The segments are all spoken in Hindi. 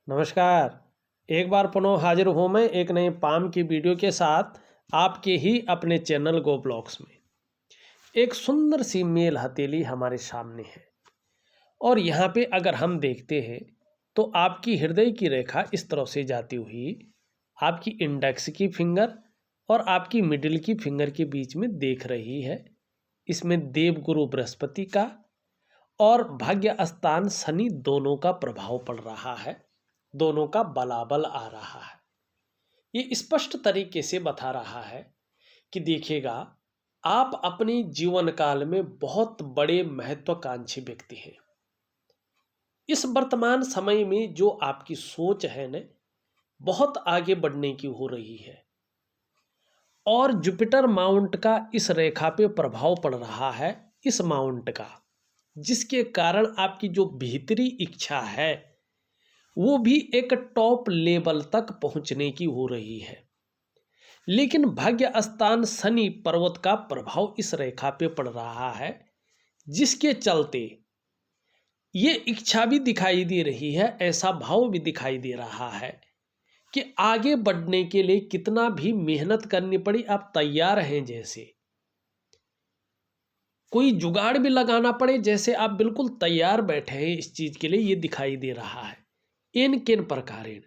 नमस्कार। एक बार पुनः हाजिर हूँ मैं एक नए पाम की वीडियो के साथ आपके ही अपने चैनल गो ब्लॉग्स में। एक सुंदर सी मेल हथेली हमारे सामने है और यहाँ पे अगर हम देखते हैं तो आपकी हृदय की रेखा इस तरह से जाती हुई आपकी इंडेक्स की फिंगर और आपकी मिडिल की फिंगर के बीच में देख रही है। इसमें देवगुरु बृहस्पति का और भाग्य स्थान शनि दोनों का प्रभाव पड़ रहा है, दोनों का बलाबल आ रहा है। ये स्पष्ट तरीके से बता रहा है कि देखिएगा, आप अपने जीवन काल में बहुत बड़े महत्वाकांक्षी व्यक्ति हैं। इस वर्तमान समय में जो आपकी सोच है न, बहुत आगे बढ़ने की हो रही है और जुपिटर माउंट का इस रेखा पे प्रभाव पड़ रहा है, इस माउंट का, जिसके कारण आपकी जो भीतरी इच्छा है वो भी एक टॉप लेवल तक पहुंचने की हो रही है। लेकिन भाग्य स्थान शनि पर्वत का प्रभाव इस रेखा पे पड़ रहा है, जिसके चलते ये इच्छा भी दिखाई दे रही है, ऐसा भाव भी दिखाई दे रहा है कि आगे बढ़ने के लिए कितना भी मेहनत करनी पड़ी, आप तैयार हैं। जैसे कोई जुगाड़ भी लगाना पड़े, जैसे आप बिल्कुल तैयार बैठे हैं इस चीज के लिए, ये दिखाई दे रहा है। इन किन प्रकारेण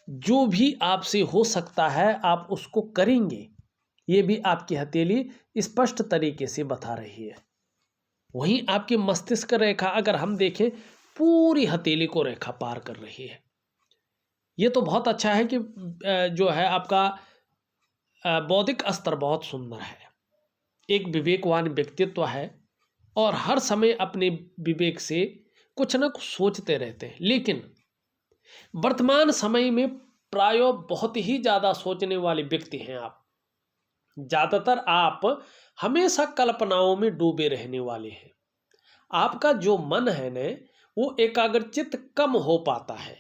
जो भी आपसे हो सकता है आप उसको करेंगे, ये भी आपकी हथेली स्पष्ट तरीके से बता रही है। वहीं आपकी मस्तिष्क रेखा अगर हम देखें, पूरी हथेली को रेखा पार कर रही है। ये तो बहुत अच्छा है कि जो है आपका बौद्धिक स्तर बहुत सुंदर है, एक विवेकवान व्यक्तित्व है और हर समय अपने विवेक से कुछ ना कुछ सोचते रहते हैं। लेकिन वर्तमान समय में प्राय बहुत ही ज़्यादा सोचने वाले व्यक्ति हैं आप। ज़्यादातर आप हमेशा कल्पनाओं में डूबे रहने वाले हैं। आपका जो मन है न, वो एकाग्रचित्त कम हो पाता है।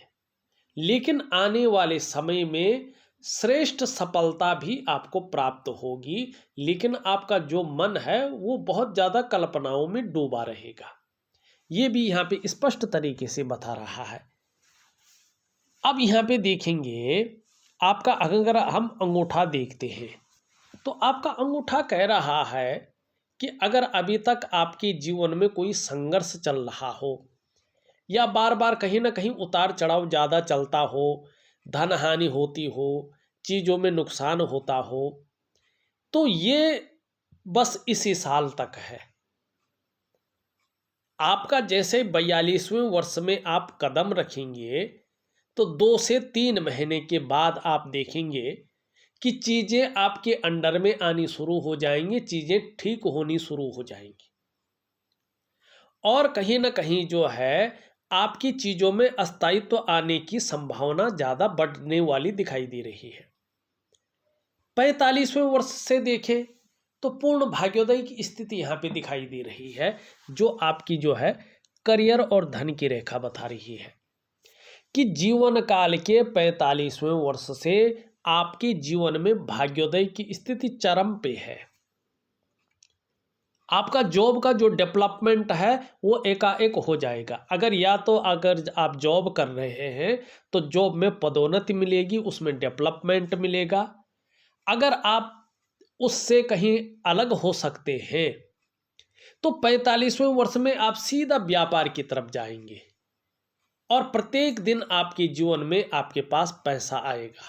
लेकिन आने वाले समय में श्रेष्ठ सफलता भी आपको प्राप्त होगी, लेकिन आपका जो मन है वो बहुत ज़्यादा कल्पनाओं में डूबा रहेगा। ये भी यहाँ पे स्पष्ट तरीके से बता रहा है। अब यहाँ पे देखेंगे, आपका अगर हम अंगूठा देखते हैं तो आपका अंगूठा कह रहा है कि अगर अभी तक आपके जीवन में कोई संघर्ष चल रहा हो या बार बार कहीं ना कहीं उतार चढ़ाव ज़्यादा चलता हो, धन हानि होती हो, चीज़ों में नुकसान होता हो, तो ये बस इसी साल तक है। आपका जैसे 42वें वर्ष में आप कदम रखेंगे तो 2 से 3 महीने के बाद आप देखेंगे कि चीज़ें आपके अंडर में आनी शुरू हो जाएंगी, चीज़ें ठीक होनी शुरू हो जाएंगी और कहीं ना कहीं जो है आपकी चीज़ों में अस्थायित्व आने की संभावना ज़्यादा बढ़ने वाली दिखाई दे रही है। 45वें वर्ष से देखें तो पूर्ण भाग्योदय की स्थिति यहाँ पे दिखाई दे रही है, जो आपकी जो है करियर और धन की रेखा बता रही है कि जीवन काल के 45वें वर्ष से आपके जीवन में भाग्योदय की स्थिति चरम पे है। आपका जॉब का जो डेवलपमेंट है वो एकाएक हो जाएगा। अगर आप जॉब कर रहे हैं तो जॉब में पदोन्नति मिलेगी, उसमें डेवलपमेंट मिलेगा। अगर आप उससे कहीं अलग हो सकते हैं तो 45वें वर्ष में आप सीधा व्यापार की तरफ जाएंगे और प्रत्येक दिन आपके जीवन में आपके पास पैसा आएगा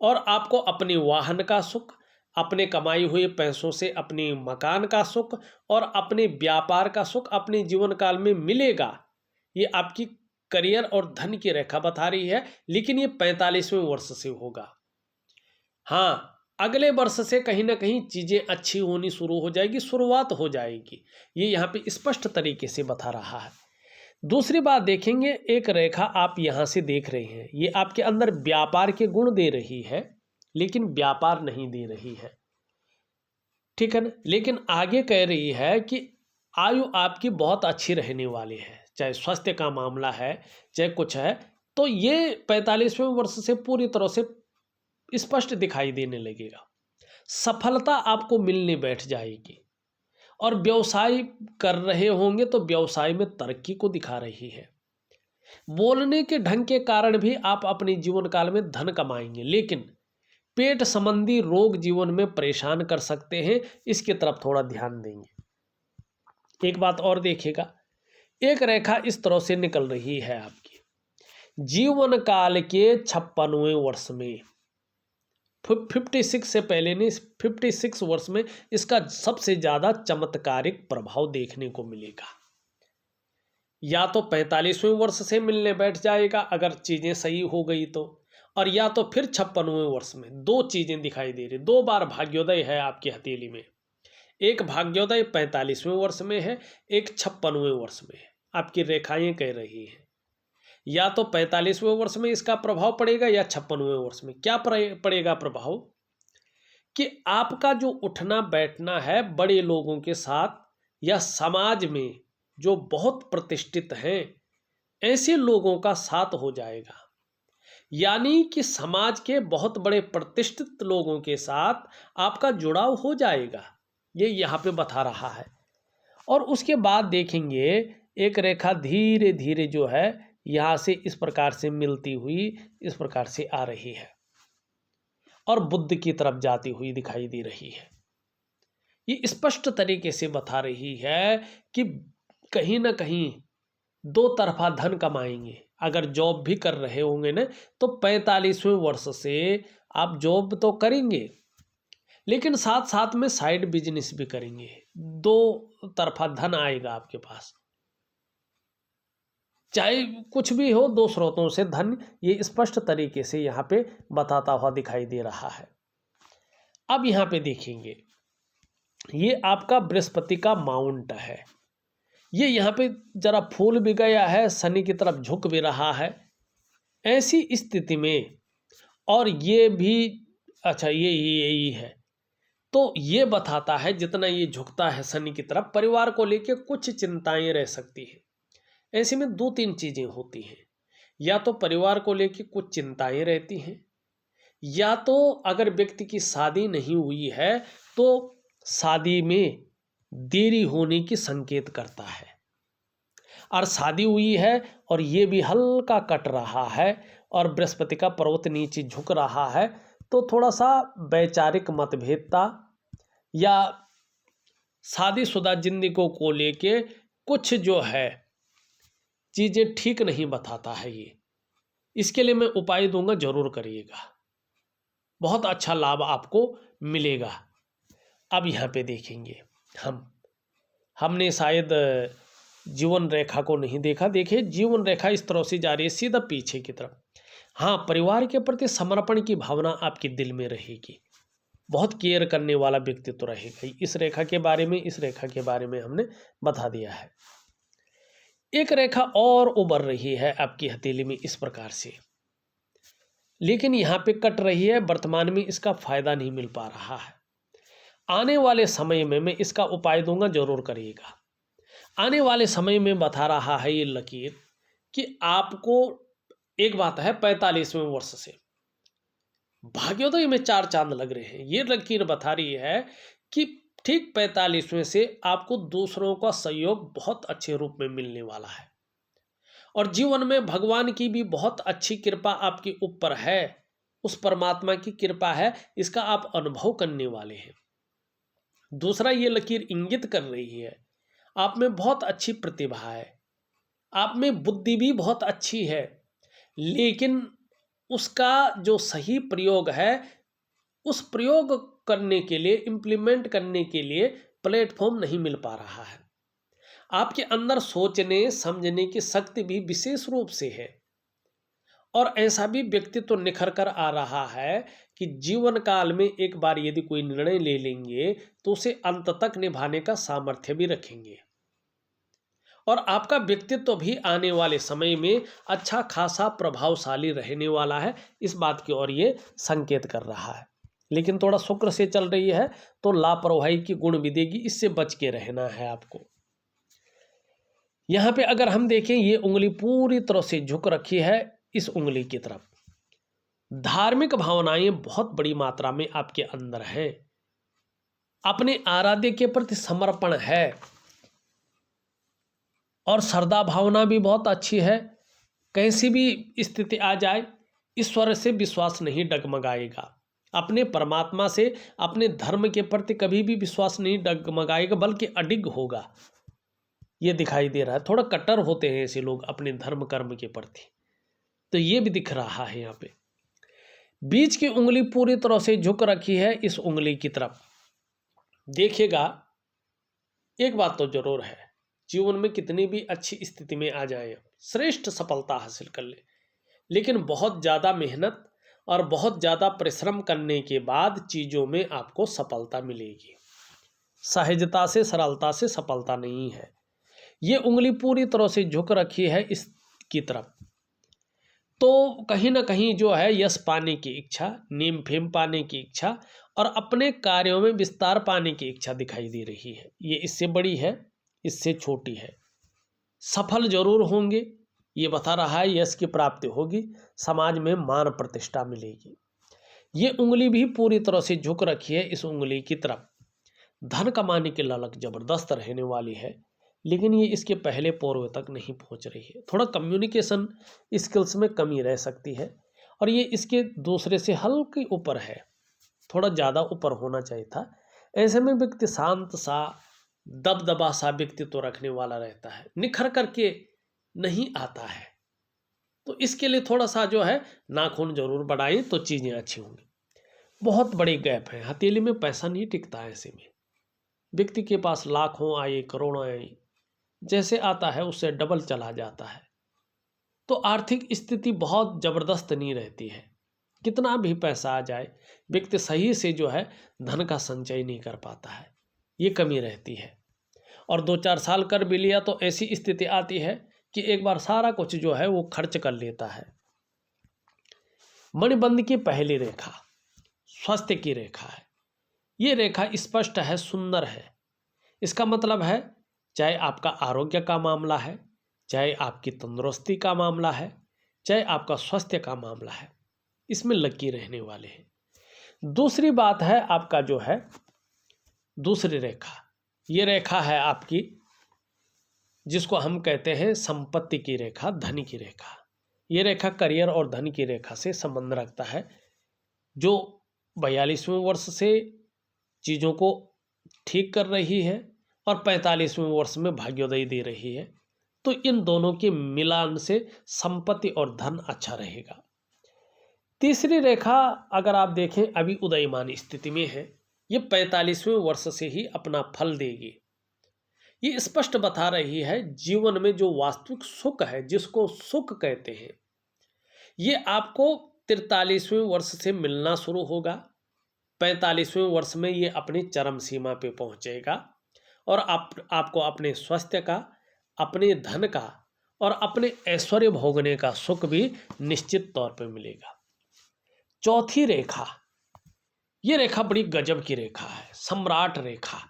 और आपको अपने वाहन का सुख, अपने कमाई हुए पैसों से अपने मकान का सुख और अपने व्यापार का सुख अपने जीवन काल में मिलेगा। ये आपकी करियर और धन की रेखा बता रही है, लेकिन ये 45वें वर्ष से होगा। हाँ, अगले वर्ष से कहीं ना कहीं चीज़ें अच्छी होनी शुरू हो जाएगी, शुरुआत हो जाएगी। ये यहाँ पे स्पष्ट तरीके से बता रहा है। दूसरी बात देखेंगे, एक रेखा आप यहाँ से देख रहे हैं, ये आपके अंदर व्यापार के गुण दे रही है लेकिन व्यापार नहीं दे रही है, ठीक है ना। लेकिन आगे कह रही है कि आयु आपकी बहुत अच्छी रहने वाली है, चाहे स्वास्थ्य का मामला है चाहे कुछ है, तो ये 45वें वर्ष से पूरी तरह से स्पष्ट दिखाई देने लगेगा। सफलता आपको मिलने बैठ जाएगी और व्यवसाय कर रहे होंगे तो व्यवसाय में तरक्की को दिखा रही है। बोलने के ढंग के कारण भी आप अपने जीवन काल में धन कमाएंगे, लेकिन पेट संबंधी रोग जीवन में परेशान कर सकते हैं, इसकी तरफ थोड़ा ध्यान देंगे। एक बात और देखिएगा, एक रेखा इस तरह से निकल रही है आपकी जीवन काल के 56वें वर्ष में, 56 से पहले नहीं, 56 वर्ष में इसका सबसे ज्यादा चमत्कारिक प्रभाव देखने को मिलेगा। या तो 45वें वर्ष से मिलने बैठ जाएगा अगर चीजें सही हो गई तो, और या तो फिर 56वें वर्ष में। दो चीजें दिखाई दे रही, दो बार भाग्योदय है आपकी हथेली में। एक भाग्योदय 45वें वर्ष में है, एक 56वें वर्ष में है। आपकी रेखाएं कह रही हैं या तो 45वें वर्ष में इसका प्रभाव पड़ेगा या 56वें वर्ष में। क्या पड़ेगा प्रभाव कि आपका जो उठना बैठना है बड़े लोगों के साथ या समाज में जो बहुत प्रतिष्ठित हैं ऐसे लोगों का साथ हो जाएगा, यानी कि समाज के बहुत बड़े प्रतिष्ठित लोगों के साथ आपका जुड़ाव हो जाएगा, ये यहाँ पे बता रहा है। और उसके बाद देखेंगे एक रेखा धीरे धीरे जो है यहाँ से इस प्रकार से मिलती हुई इस प्रकार से आ रही है और बुध की तरफ जाती हुई दिखाई दे रही है। ये स्पष्ट तरीके से बता रही है कि कहीं ना कहीं दो तरफा धन कमाएंगे। अगर जॉब भी कर रहे होंगे ना तो 45वें वर्ष से आप जॉब तो करेंगे, लेकिन साथ साथ में साइड बिजनेस भी करेंगे। दो तरफा धन आएगा आपके पास, चाहे कुछ भी हो, दो स्रोतों से धन, ये स्पष्ट तरीके से यहाँ पे बताता हुआ दिखाई दे रहा है। अब यहाँ पे देखेंगे ये आपका बृहस्पति का माउंट है, ये यहाँ पे जरा फूल भी गया है, शनि की तरफ झुक भी रहा है। ऐसी स्थिति में और ये भी अच्छा यही है, तो ये बताता है जितना ये झुकता है शनि की तरफ, परिवार को लेके कुछ चिंताएं रह सकती हैं। ऐसे में दो तीन चीजें होती हैं, या तो परिवार को लेके कुछ चिंताएं रहती हैं, या तो अगर व्यक्ति की शादी नहीं हुई है तो शादी में देरी होने की संकेत करता है, और शादी हुई है और ये भी हल्का कट रहा है और बृहस्पति का पर्वत नीचे झुक रहा है, तो थोड़ा सा वैचारिक मतभेदता या शादीशुदा जिंदगियों को लेके कुछ जो है चीज़ें ठीक नहीं बताता है ये। इसके लिए मैं उपाय दूंगा, जरूर करिएगा, बहुत अच्छा लाभ आपको मिलेगा। अब यहाँ पे देखेंगे हमने शायद जीवन रेखा को नहीं देखा। देखिए जीवन रेखा इस तरह से जा रही है सीधा पीछे की तरफ। हाँ, परिवार के प्रति समर्पण की भावना आपके दिल में रहेगी, बहुत केयर करने वाला व्यक्तित्व तो रहेगा। इस रेखा के बारे में हमने बता दिया है। एक रेखा और उभर रही है आपकी हथेली में इस प्रकार से, लेकिन यहाँ पे कट रही है, वर्तमान में इसका फायदा नहीं मिल पा रहा है। आने वाले समय में मैं इसका उपाय दूंगा, जरूर करिएगा। आने वाले समय में बता रहा है ये लकीर कि आपको एक बात है, 45वें वर्ष से भाग्योदय में 4 चांद लग रहे हैं। ये लकीर बता रही है कि ठीक 45वें से आपको दूसरों का सहयोग बहुत अच्छे रूप में मिलने वाला है, और जीवन में भगवान की भी बहुत अच्छी कृपा आपके ऊपर है, उस परमात्मा की कृपा है, इसका आप अनुभव करने वाले हैं। दूसरा ये लकीर इंगित कर रही है आप में बहुत अच्छी प्रतिभा है, आप में बुद्धि भी बहुत अच्छी है, लेकिन उसका जो सही प्रयोग है, उस प्रयोग करने के लिए, इम्प्लीमेंट करने के लिए प्लेटफॉर्म नहीं मिल पा रहा है। आपके अंदर सोचने समझने की शक्ति भी विशेष रूप से है, और ऐसा भी व्यक्तित्व निखर कर आ रहा है कि जीवन काल में एक बार यदि कोई निर्णय ले लेंगे तो उसे अंत तक निभाने का सामर्थ्य भी रखेंगे, और आपका व्यक्तित्व भी आने वाले समय में अच्छा खासा प्रभावशाली रहने वाला है। इस बात की ओर ये संकेत कर रहा है। लेकिन थोड़ा शुक्र से चल रही है तो लापरवाही की गुण भी देगी, इससे बच के रहना है आपको। यहाँ पे अगर हम देखें, ये उंगली पूरी तरह से झुक रखी है इस उंगली की तरफ। धार्मिक भावनाएं बहुत बड़ी मात्रा में आपके अंदर हैं, अपने आराध्य के प्रति समर्पण है, और श्रद्धा भावना भी बहुत अच्छी है। कैसी भी स्थिति आ जाए, ईश्वर से विश्वास नहीं डगमगाएगा। अपने परमात्मा से, अपने धर्म के प्रति कभी भी विश्वास नहीं डगमगाएगा, बल्कि अडिग होगा। ये दिखाई दे रहा है। थोड़ा कट्टर होते हैं ऐसे लोग अपने धर्म कर्म के प्रति, तो ये भी दिख रहा है यहाँ पे। बीच की उंगली पूरी तरह से झुक रखी है इस उंगली की तरफ। देखिएगा, एक बात तो जरूर है, जीवन में कितनी भी अच्छी स्थिति में आ जाए, श्रेष्ठ सफलता हासिल कर ले, लेकिन बहुत ज़्यादा मेहनत और बहुत ज़्यादा परिश्रम करने के बाद चीज़ों में आपको सफलता मिलेगी। सहजता से, सरलता से सफलता नहीं है। ये उंगली पूरी तरह से झुक रखी है इसकी तरफ, तो कहीं ना कहीं जो है यश पाने की इच्छा, नेम फेम पाने की इच्छा और अपने कार्यों में विस्तार पाने की इच्छा दिखाई दे रही है। ये इससे बड़ी है, इससे छोटी है। सफल जरूर होंगे, ये बता रहा है, यश की प्राप्ति होगी, समाज में मान प्रतिष्ठा मिलेगी। ये उंगली भी पूरी तरह से झुक रखी है इस उंगली की तरफ। धन कमाने की ललक जबरदस्त रहने वाली है, लेकिन ये इसके पहले पूर्व तक नहीं पहुंच रही है। थोड़ा कम्युनिकेशन स्किल्स में कमी रह सकती है, और ये इसके दूसरे से हल्के ऊपर है, थोड़ा ज़्यादा ऊपर होना चाहिए था। ऐसे में व्यक्ति शांत सा, दबदबा सा व्यक्तित्व रखने वाला रहता है, निखर करके नहीं आता है। तो इसके लिए थोड़ा सा जो है नाखून जरूर बढ़ाएं तो चीज़ें अच्छी होंगी। बहुत बड़ी गैप है, हथेली में पैसा नहीं टिकता है। ऐसे में व्यक्ति के पास लाखों आए, करोड़ों आए, जैसे आता है उससे डबल चला जाता है। तो आर्थिक स्थिति बहुत ज़बरदस्त नहीं रहती है। कितना भी पैसा आ जाए, व्यक्ति सही से जो है धन का संचय नहीं कर पाता है, ये कमी रहती है। और 2-4 साल कर भी लिया तो ऐसी स्थिति आती है कि एक बार सारा कुछ जो है वो खर्च कर लेता है। मणिबंध की पहली रेखा स्वास्थ्य की रेखा है। ये रेखा स्पष्ट है, सुंदर है। इसका मतलब है, चाहे आपका आरोग्य का मामला है, चाहे आपकी तंदुरुस्ती का मामला है, चाहे आपका स्वास्थ्य का मामला है, इसमें लकी रहने वाले हैं। दूसरी बात है आपका जो है दूसरी रेखा, ये रेखा है आपकी जिसको हम कहते हैं संपत्ति की रेखा, धन की रेखा। ये रेखा करियर और धन की रेखा से संबंध रखता है, जो 42वें वर्ष से चीज़ों को ठीक कर रही है और 45वें वर्ष में भाग्योदय दे रही है। तो इन दोनों के मिलान से संपत्ति और धन अच्छा रहेगा। तीसरी रेखा अगर आप देखें अभी उदयमान स्थिति में है, ये 45वें वर्ष से ही अपना फल देगी। ये स्पष्ट बता रही है जीवन में जो वास्तविक सुख है, जिसको सुख कहते हैं, ये आपको 43वें वर्ष से मिलना शुरू होगा। 45वें वर्ष में ये अपनी चरम सीमा पे पहुंचेगा और आपको अपने स्वास्थ्य का, अपने धन का और अपने ऐश्वर्य भोगने का सुख भी निश्चित तौर पे मिलेगा। चौथी रेखा, ये रेखा बड़ी गजब की रेखा है, सम्राट रेखा।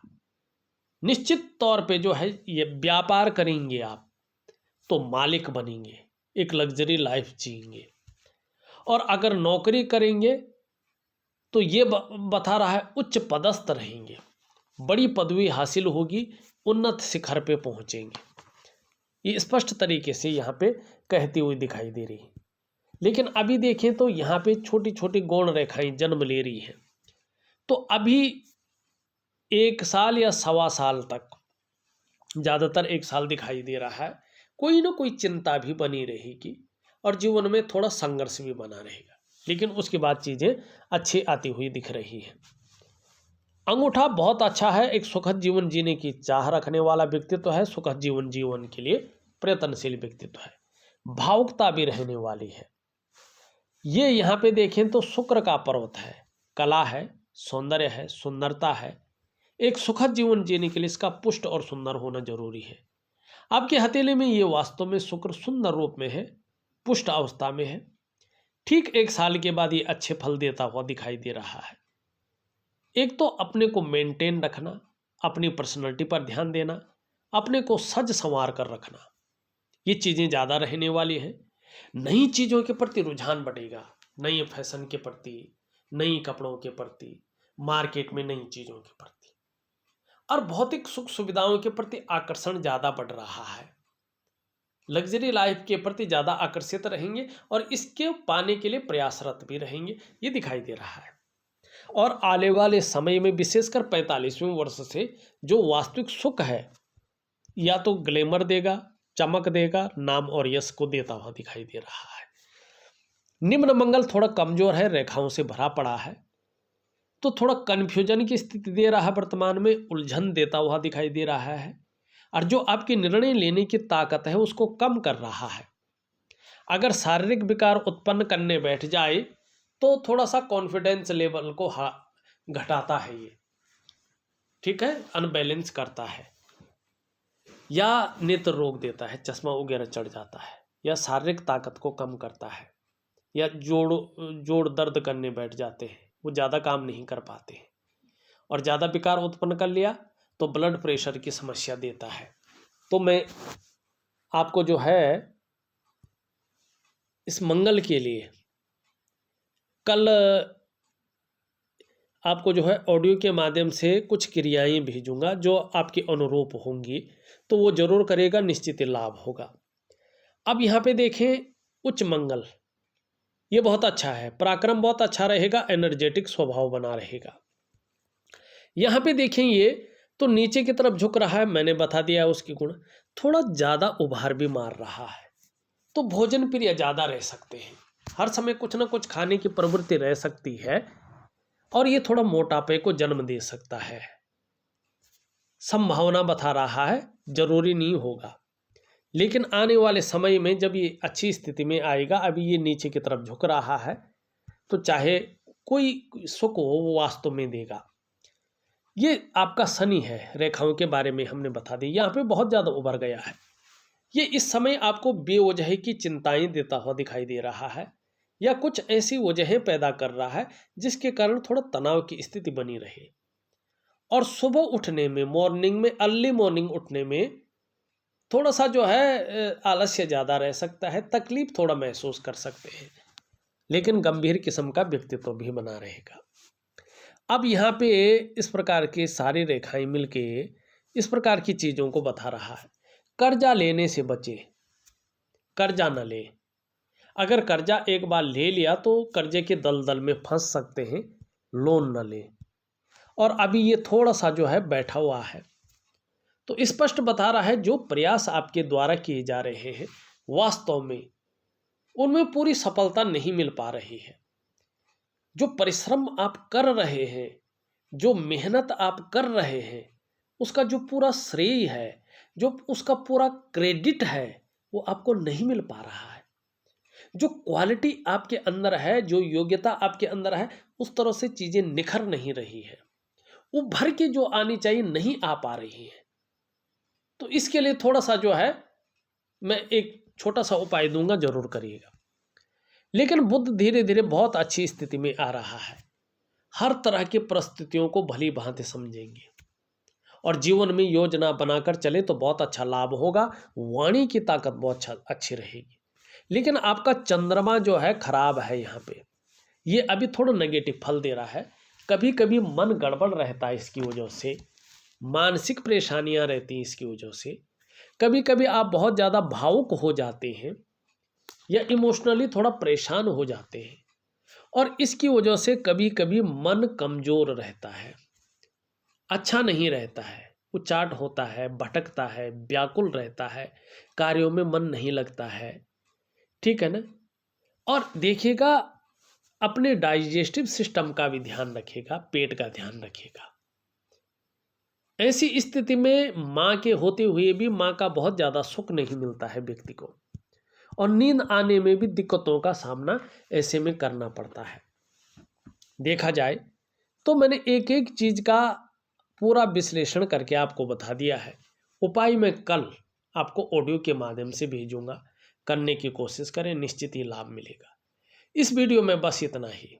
निश्चित तौर पे जो है ये व्यापार करेंगे आप तो मालिक बनेंगे, एक लग्जरी लाइफ जिएंगे। और अगर नौकरी करेंगे तो ये बता रहा है उच्च पदस्थ रहेंगे, बड़ी पदवी हासिल होगी, उन्नत शिखर पे पहुंचेंगे। ये स्पष्ट तरीके से यहाँ पे कहती हुई दिखाई दे रही है। लेकिन अभी देखें तो यहाँ पे छोटी छोटी गौण रेखाएं जन्म ले रही हैं। तो अभी 1 साल या 1.25 साल तक, ज़्यादातर 1 साल दिखाई दे रहा है, कोई ना कोई चिंता भी बनी रहेगी और जीवन में थोड़ा संघर्ष भी बना रहेगा। लेकिन उसके बाद चीज़ें अच्छी आती हुई दिख रही हैं। अंगूठा बहुत अच्छा है, एक सुखद जीवन जीने की चाह रखने वाला व्यक्तित्व है, सुखद जीवन जीवन के लिए प्रयत्नशील व्यक्तित्व है, भावुकता भी रहने वाली है। ये यहाँ पे देखें तो शुक्र का पर्वत है, कला है, सौंदर्य है, सुंदरता है। एक सुखद जीवन जीने के लिए इसका पुष्ट और सुंदर होना जरूरी है। आपके हथेली में ये वास्तव में शुक्र सुंदर रूप में है, पुष्ट अवस्था में है। ठीक 1 साल के बाद ये अच्छे फल देता हुआ दिखाई दे रहा है। एक तो अपने को मेंटेन रखना, अपनी पर्सनैलिटी पर ध्यान देना, अपने को सज संवार कर रखना, ये चीज़ें ज़्यादा रहने वाली हैं। नई चीज़ों के प्रति रुझान बढ़ेगा, नई फैशन के प्रति, नई कपड़ों के प्रति, मार्केट में नई चीज़ों के प्रति, और भौतिक सुख सुविधाओं के प्रति आकर्षण ज़्यादा बढ़ रहा है। लग्जरी लाइफ के प्रति ज़्यादा आकर्षित रहेंगे और इसके पाने के लिए प्रयासरत भी रहेंगे, ये दिखाई दे रहा है। और आने वाले समय में विशेषकर 45वें वर्ष से जो वास्तविक सुख है, या तो ग्लैमर देगा, चमक देगा, नाम और यश को देता हुआ दिखाई दे रहा है। निम्न मंगल थोड़ा कमजोर है, रेखाओं से भरा पड़ा है, तो थोड़ा कन्फ्यूजन की स्थिति दे रहा है, वर्तमान में उलझन देता हुआ दिखाई दे रहा है, और जो आपकी निर्णय लेने की ताकत है उसको कम कर रहा है। अगर शारीरिक विकार उत्पन्न करने बैठ जाए तो थोड़ा सा कॉन्फिडेंस लेवल को घटाता है ये, ठीक है, अनबैलेंस करता है, या नेत्र रोग देता है, चश्मा वगैरह चढ़ जाता है, या शारीरिक ताकत को कम करता है, या जोड़ दर्द करने बैठ जाते हैं, वो ज़्यादा काम नहीं कर पाते हैं, और ज़्यादा विकार उत्पन्न कर लिया तो ब्लड प्रेशर की समस्या देता है। तो मैं आपको जो है इस मंगल के लिए कल आपको जो है ऑडियो के माध्यम से कुछ क्रियाएं भेजूंगा जो आपके अनुरूप होंगी, तो वो जरूर करेगा, निश्चित लाभ होगा। अब यहाँ पे देखें, उच्च मंगल ये बहुत अच्छा है, पराक्रम बहुत अच्छा रहेगा, एनर्जेटिक स्वभाव बना रहेगा। यहाँ पे देखें ये तो नीचे की तरफ झुक रहा है, मैंने बता दिया उसकी गुण, थोड़ा ज़्यादा उभार भी मार रहा है, तो भोजन प्रिय ज़्यादा रह सकते हैं, हर समय कुछ ना कुछ खाने की प्रवृत्ति रह सकती है, और ये थोड़ा मोटापे को जन्म दे सकता है। संभावना बता रहा है, जरूरी नहीं होगा, लेकिन आने वाले समय में जब ये अच्छी स्थिति में आएगा, अभी ये नीचे की तरफ झुक रहा है, तो चाहे कोई सुख हो वो वास्तव में देगा। ये आपका शनि है, रेखाओं के बारे में हमने बता दी, यहाँ पे बहुत ज़्यादा उभर गया है। ये इस समय आपको बेवजह की चिंताएं देता हुआ दिखाई दे रहा है, या कुछ ऐसी वजहें पैदा कर रहा है जिसके कारण थोड़ा तनाव की स्थिति बनी रहे, और सुबह उठने में, मॉर्निंग में, अर्ली मॉर्निंग उठने में थोड़ा सा जो है आलस्य ज़्यादा रह सकता है, तकलीफ थोड़ा महसूस कर सकते हैं, लेकिन गंभीर किस्म का व्यक्तित्व भी बना रहेगा। अब यहाँ पे इस प्रकार के सारी रेखाएं मिलके इस प्रकार की चीज़ों को बता रहा है। कर्जा लेने से बचे, कर्जा न ले। अगर कर्जा एक बार ले लिया तो कर्जे के दलदल में फंस सकते हैं, लोन न ले। और अभी ये थोड़ा सा जो है बैठा हुआ है, तो स्पष्ट बता रहा है जो प्रयास आपके द्वारा किए जा रहे हैं वास्तव में उनमें पूरी सफलता नहीं मिल पा रही है। जो परिश्रम आप कर रहे हैं, जो मेहनत आप कर रहे हैं, उसका जो पूरा श्रेय है, जो उसका पूरा क्रेडिट है, वो आपको नहीं मिल पा रहा है। जो क्वालिटी आपके अंदर है, जो योग्यता आपके अंदर है, उस तरह से चीज़ें निखर नहीं रही है, उभर के जो आनी चाहिए नहीं आ पा रही है। तो इसके लिए थोड़ा सा जो है मैं एक छोटा सा उपाय दूंगा, जरूर करिएगा। लेकिन बुध धीरे धीरे बहुत अच्छी स्थिति में आ रहा है, हर तरह की परिस्थितियों को भली भांति समझेंगे, और जीवन में योजना बनाकर चले तो बहुत अच्छा लाभ होगा। वाणी की ताकत बहुत अच्छी रहेगी। लेकिन आपका चंद्रमा जो है खराब है, यहाँ पे ये अभी थोड़ा नेगेटिव फल दे रहा है। कभी कभी मन गड़बड़ रहता है, इसकी वजह से मानसिक परेशानियां रहती हैं, इसकी वजह से कभी कभी आप बहुत ज़्यादा भावुक हो जाते हैं या इमोशनली थोड़ा परेशान हो जाते हैं, और इसकी वजह से कभी कभी मन कमज़ोर रहता है, अच्छा नहीं रहता है, उचाट होता है, भटकता है, व्याकुल रहता है, कार्यों में मन नहीं लगता है, ठीक है ना। और देखिएगा अपने डाइजेस्टिव सिस्टम का भी ध्यान रखिएगा, पेट का ध्यान रखिएगा। ऐसी स्थिति में माँ के होते हुए भी माँ का बहुत ज़्यादा सुख नहीं मिलता है व्यक्ति को, और नींद आने में भी दिक्कतों का सामना ऐसे में करना पड़ता है। देखा जाए तो मैंने एक एक चीज़ का पूरा विश्लेषण करके आपको बता दिया है। उपाय मैं कल आपको ऑडियो के माध्यम से भेजूंगा, करने की कोशिश करें, निश्चित ही लाभ मिलेगा। इस वीडियो में बस इतना ही।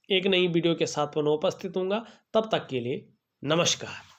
एक नई वीडियो के साथ पुनः उपस्थित होऊंगा, तब तक के लिए नमस्कार।